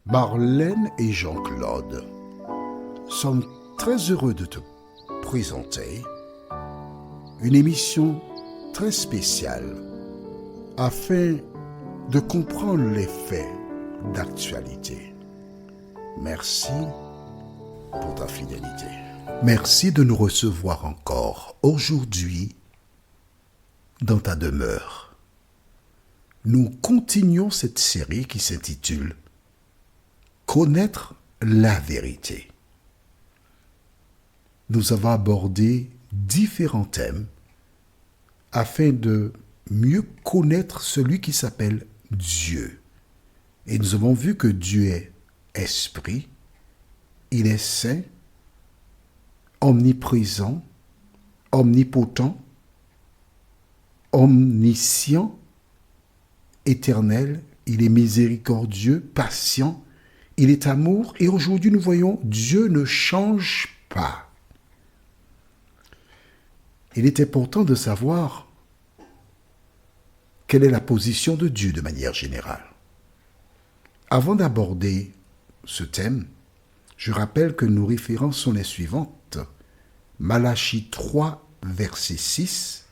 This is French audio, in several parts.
Marlène et Jean-Claude sommes très heureux de te présenter une émission très spéciale afin de comprendre les faits d'actualité. Merci pour ta fidélité. Merci de nous recevoir encore aujourd'hui dans ta demeure. Nous continuons cette série qui s'intitule Connaître la vérité. Nous avons abordé différents thèmes afin de mieux connaître celui qui s'appelle Dieu. Et nous avons vu que Dieu est esprit, il est saint, omniprésent, omnipotent, omniscient, éternel, il est miséricordieux, patient, il est amour. Et aujourd'hui, nous voyons, Dieu ne change pas. Il est important de savoir quelle est la position de Dieu de manière générale. Avant d'aborder ce thème, je rappelle que nos références sont les suivantes. Malachie 3, verset 6,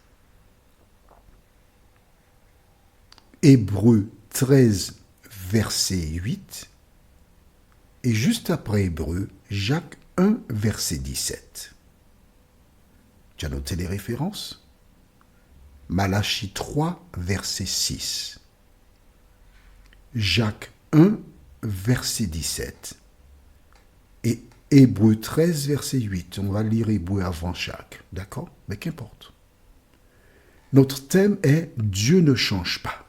Hébreux 13, verset 8, et juste après Hébreux, Jacques 1, verset 17. Tu as noté les références? Malachie 3, verset 6. Jacques 1, verset 17. Et Hébreux 13, verset 8. On va lire Hébreux avant Jacques. D'accord? Mais qu'importe. Notre thème est « Dieu ne change pas ».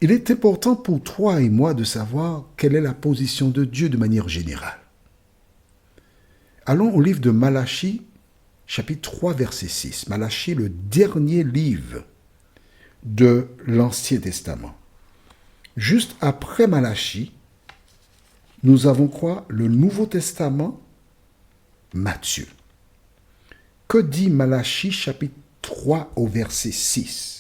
Il est important pour toi et moi de savoir quelle est la position de Dieu de manière générale. Allons au livre de Malachie, chapitre 3, verset 6. Malachie, le dernier livre de l'Ancien Testament. Juste après Malachie, nous avons quoi? Le Nouveau Testament, Matthieu. Que dit Malachie, chapitre 3, au verset 6?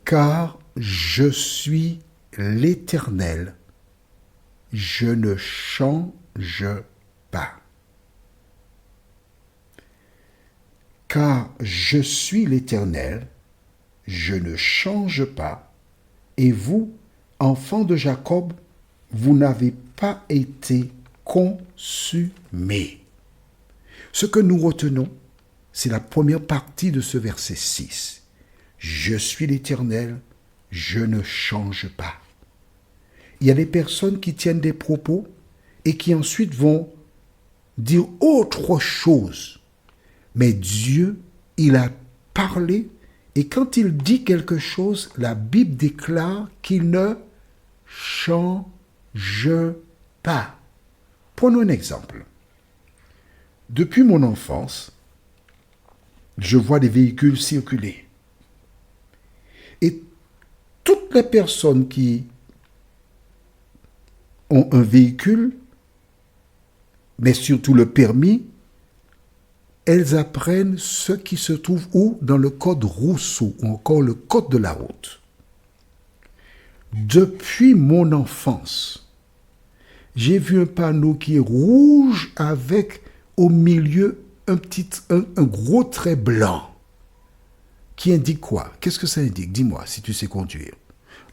Car je suis l'Éternel, je ne change pas. Car je suis l'Éternel, je ne change pas, et vous, enfants de Jacob, vous n'avez pas été consumés. Ce que nous retenons, c'est la première partie de ce verset 6. Je suis l'Éternel, je ne change pas. Il y a des personnes qui tiennent des propos et qui ensuite vont dire autre chose. Mais Dieu, il a parlé et quand il dit quelque chose, la Bible déclare qu'il ne change pas. Prenons un exemple. Depuis mon enfance, je vois des véhicules circuler. Et toutes les personnes qui ont un véhicule, mais surtout le permis, elles apprennent ce qui se trouve où? Dans le code Rousseau ou encore le code de la route. Depuis mon enfance, j'ai vu un panneau qui est rouge avec au milieu un gros trait blanc. Qui indique quoi? Qu'est-ce que ça indique? Dis-moi, si tu sais conduire.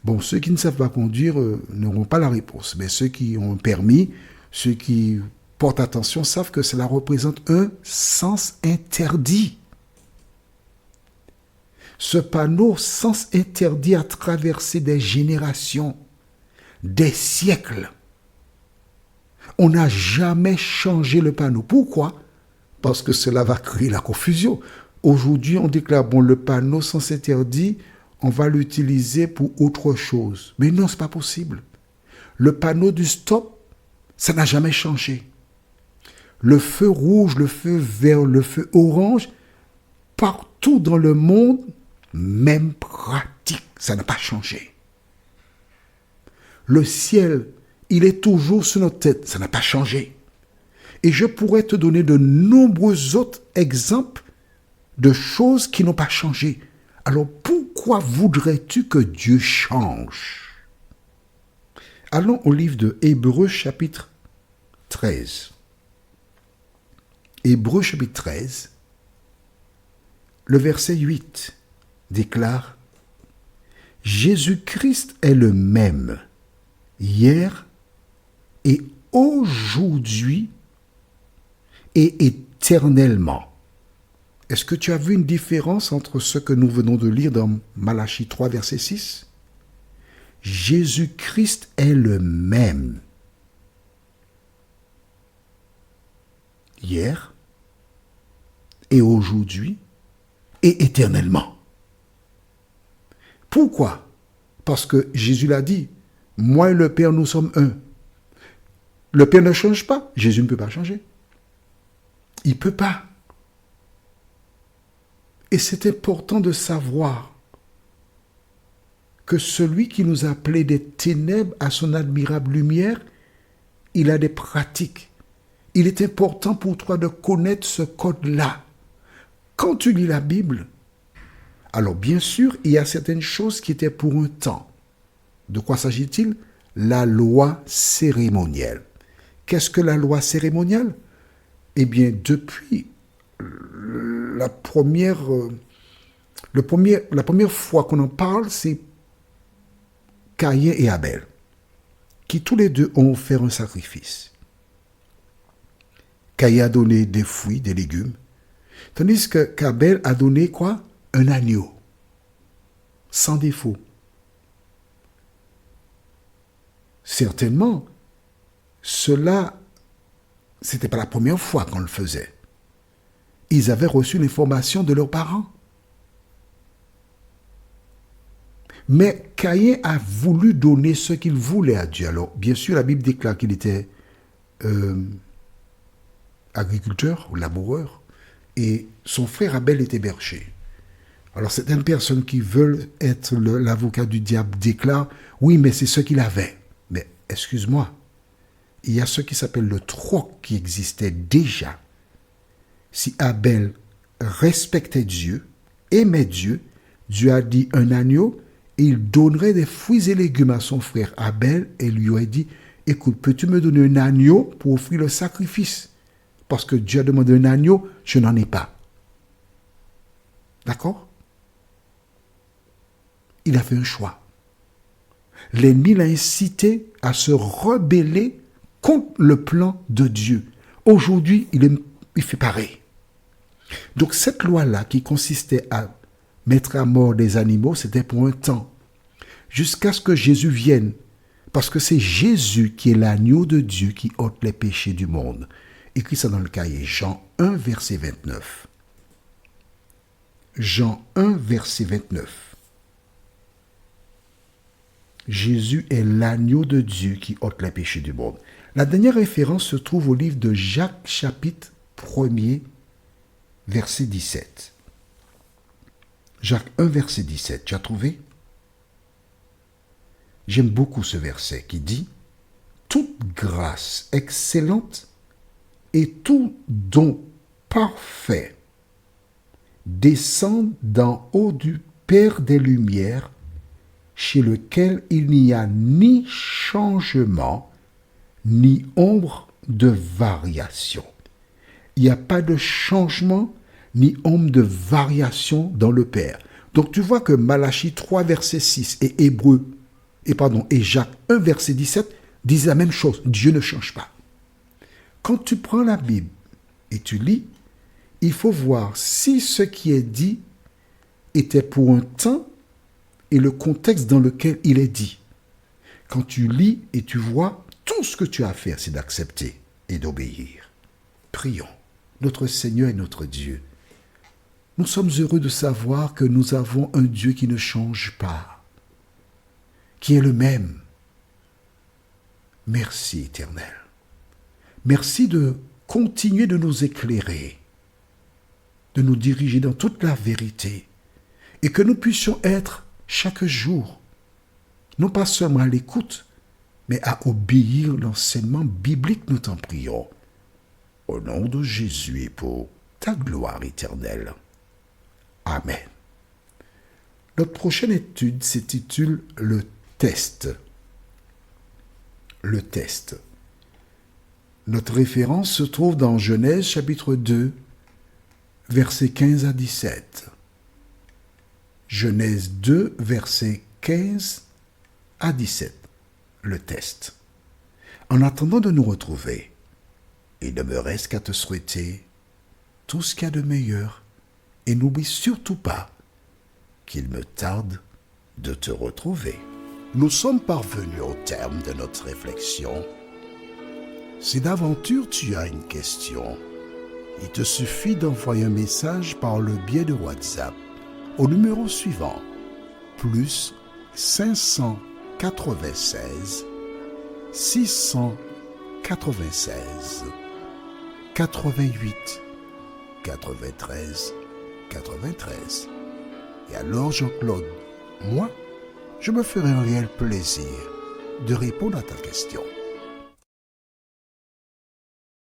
Bon, ceux qui ne savent pas conduire n'auront pas la réponse. Mais ceux qui ont un permis, ceux qui portent attention, savent que cela représente un sens interdit. Ce panneau, sens interdit, a traversé des générations, des siècles. On n'a jamais changé le panneau. Pourquoi? Parce que cela va créer la confusion. Aujourd'hui, on déclare, bon, le panneau sens interdit, on va l'utiliser pour autre chose. Mais non, ce n'est pas possible. Le panneau du stop, ça n'a jamais changé. Le feu rouge, le feu vert, le feu orange, partout dans le monde, même pratique, ça n'a pas changé. Le ciel, il est toujours sur notre tête, ça n'a pas changé. Et je pourrais te donner de nombreux autres exemples de choses qui n'ont pas changé. Alors pourquoi voudrais-tu que Dieu change? Allons au livre de Hébreux chapitre 13. Hébreux chapitre 13, le verset 8 déclare « Jésus-Christ est le même hier et aujourd'hui et éternellement. » Est-ce que tu as vu une différence entre ce que nous venons de lire dans Malachie 3, verset 6 ? Jésus-Christ est le même hier et aujourd'hui et éternellement. Pourquoi ? Parce que Jésus l'a dit, moi et le Père, nous sommes un. Le Père ne change pas, Jésus ne peut pas changer. Il ne peut pas. Et c'est important de savoir que celui qui nous a appelés des ténèbres à son admirable lumière, il a des pratiques. Il est important pour toi de connaître ce code-là. Quand tu lis la Bible, alors bien sûr, il y a certaines choses qui étaient pour un temps. De quoi s'agit-il ? La loi cérémonielle. Qu'est-ce que la loi cérémonielle ? Eh bien, depuis la première fois qu'on en parle, c'est Caïn et Abel, qui tous les deux ont offert un sacrifice. Caïn a donné des fruits, des légumes, tandis qu'Abel a donné quoi ? Un agneau, sans défaut. Certainement, cela, c'était pas la première fois qu'on le faisait. Ils avaient reçu l'information de leurs parents. Mais Caïn a voulu donner ce qu'il voulait à Dieu. Alors, bien sûr, la Bible déclare qu'il était agriculteur ou laboureur, et son frère Abel était berger. Alors, certaines personnes qui veulent être l'avocat du diable déclarent, oui, mais c'est ce qu'il avait. Mais, excuse-moi, il y a ce qui s'appelle le troc qui existait déjà. Si Abel respectait Dieu, aimait Dieu, Dieu a dit un agneau, et il donnerait des fruits et légumes à son frère Abel et lui aurait dit, écoute, peux-tu me donner un agneau pour offrir le sacrifice ? Parce que Dieu a demandé un agneau, je n'en ai pas. D'accord ? Il a fait un choix. L'ennemi l'a incité à se rebeller contre le plan de Dieu. Aujourd'hui, il fait pareil. Donc cette loi-là qui consistait à mettre à mort des animaux, c'était pour un temps. Jusqu'à ce que Jésus vienne. Parce que c'est Jésus qui est l'agneau de Dieu qui ôte les péchés du monde. Écrit ça dans le cahier. Jean 1, verset 29. Jean 1, verset 29. Jésus est l'agneau de Dieu qui ôte les péchés du monde. La dernière référence se trouve au livre de Jacques, chapitre 1er, verset 17. Jacques 1, verset 17. Tu as trouvé ? J'aime beaucoup ce verset qui dit « Toute grâce excellente et tout don parfait descendent d'en haut du Père des Lumières, chez lequel il n'y a ni changement, ni ombre de variation. » Il n'y a pas de changement, ni ombre de variation dans le Père. Donc tu vois que Malachie 3, verset 6 et et Jacques 1, verset 17 disent la même chose. Dieu ne change pas. Quand tu prends la Bible et tu lis, il faut voir si ce qui est dit était pour un temps et le contexte dans lequel il est dit. Quand tu lis et tu vois, tout ce que tu as à faire, c'est d'accepter et d'obéir. Prions. Notre Seigneur et notre Dieu, nous sommes heureux de savoir que nous avons un Dieu qui ne change pas, qui est le même. Merci, Éternel. Merci de continuer de nous éclairer, de nous diriger dans toute la vérité, et que nous puissions être chaque jour, non pas seulement à l'écoute, mais à obéir l'enseignement biblique, nous t'en prions. Au nom de Jésus et pour ta gloire éternelle. Amen. Notre prochaine étude s'intitule « Le test ». le test. Notre référence se trouve dans Genèse chapitre 2, versets 15 à 17. Genèse 2, versets 15 à 17. Le test. En attendant de nous retrouver, il ne me reste qu'à te souhaiter tout ce qu'il y a de meilleur et n'oublie surtout pas qu'il me tarde de te retrouver. Nous sommes parvenus au terme de notre réflexion. Si d'aventure tu as une question, il te suffit d'envoyer un message par le biais de WhatsApp au numéro suivant, plus 596 696 88 93 93. Et alors Jean-Claude, moi, je me ferai un réel plaisir de répondre à ta question.